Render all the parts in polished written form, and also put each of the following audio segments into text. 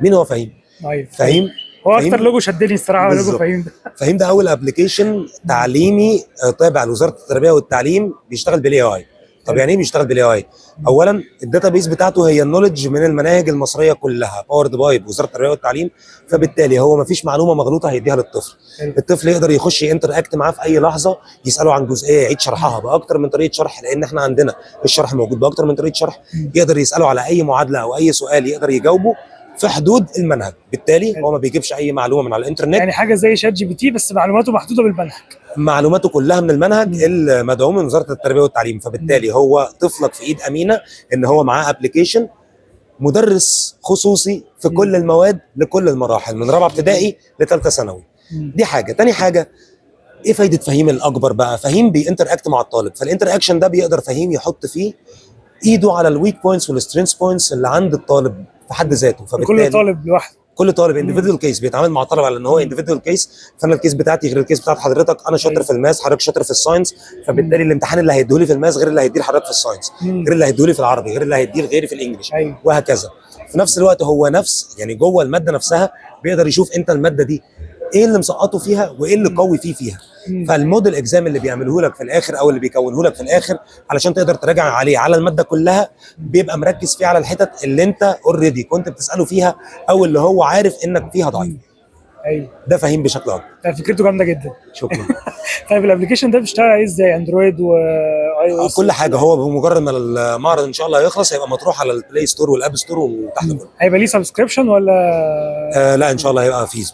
مين هو فهيم؟ ايوه فهيم هو فهيم اكتر لوجو شدني الصراحه، لوجو بالظبط. فهيم ده. فهيم ده اول ابلكيشن تعليمي تابع لوزاره التربيه والتعليم بيشتغل بالاي اي. طب حلو. يعني ايه بيشتغل بالاي اي؟ اولا الداتابيس بتاعته هي النولج من المناهج المصريه كلها، باورد باي بوزاره التربيه والتعليم. فبالتالي هو ما فيش معلومه مغلوطه هيديها للطفل. حلو. الطفل يقدر يخش ينتراكت معاه في اي لحظه، يساله عن جزئيه يعيد شرحها باكتر من طريقه شرح، لان احنا عندنا الشرح موجود باكتر من طريقه شرح. يقدر يساله على اي معادله او اي سؤال يقدر يجاوبه في حدود المنهج. بالتالي حلو. هو ما بيجيبش اي معلومه من على الانترنت، يعني حاجه زي شات جي بي تي بس معلوماته محدوده بالمنهج. معلوماته كلها من المنهج المدعوم من وزاره التربيه والتعليم. فبالتالي هو طفلك في ايد امينه، ان هو معاه ابلكيشن مدرس خصوصي في كل المواد لكل المراحل من رابعه ابتدائي لثالثه ثانوي. دي حاجه. تاني حاجه، ايه فايده فهيم الاكبر بقى؟ فهيم بينتر اكت مع الطالب، فالانتر اكشن ده بيقدر فهيم يحط فيه ايده على الويك بوينتس والسترينث بوينتس اللي عند الطالب في حد ذاته. كل فبالتالي طالب لوحده. كل طالب انديفيدوال كيس، بيتعامل مع الطالب على ان هو انديفيدوال كيس. فانا الكيس بتاعتي غير الكيس بتاعت حضرتك، انا شاطر أيوة. في الماس، حضرتك شاطر في الساينس. فبالتالي الامتحان اللي هيديهولي في الماس غير اللي هيديه لحضرتك في الساينس، غير اللي هيديهولي في العربي، غير اللي هيديه لغيري في الانجليش، أيوة. وهكذا. في نفس الوقت هو نفس يعني جوه الماده نفسها بيقدر يشوف انت الماده دي ايه اللي مسقطه فيها وايه اللي قوي فيه فيها. فالموديل اكزام اللي بيعمله لك في الاخر او اللي بيكونه لك في الاخر علشان تقدر تراجع عليه على الماده كلها، بيبقى مركز فيه على الحتت اللي انت اوريدي كنت بتساله فيها او اللي هو عارف انك فيها ضعيف. ايوه ده فهيم بشكل اكبر. فكرته جامده جدا. شكرا. طيب الابلكيشن ده بيشتغل عليه ازاي؟ اندرويد واي او اس؟ كل حاجه. هو بمجرد ما المعرض ان شاء الله هيخلص هيبقى مطروح على البلاي ستور والاب ستور وتحت كله. هيبقى ليه سبسكريبشن ولا؟ لا ان شاء الله هيبقى فيز.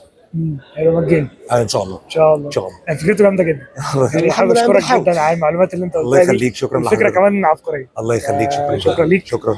هيبقى مجاني ان شاء الله. ان شاء الله. ان شاء الله. يعني فكرته جامده جدا. يعني حابب اشكرك جدا على المعلومات اللي انت قلتها. الله يخليك. شكرا الفكره لحضرتك. كمان عبقريه. الله يخليك. شكرا. شكرا ليك. شكرا.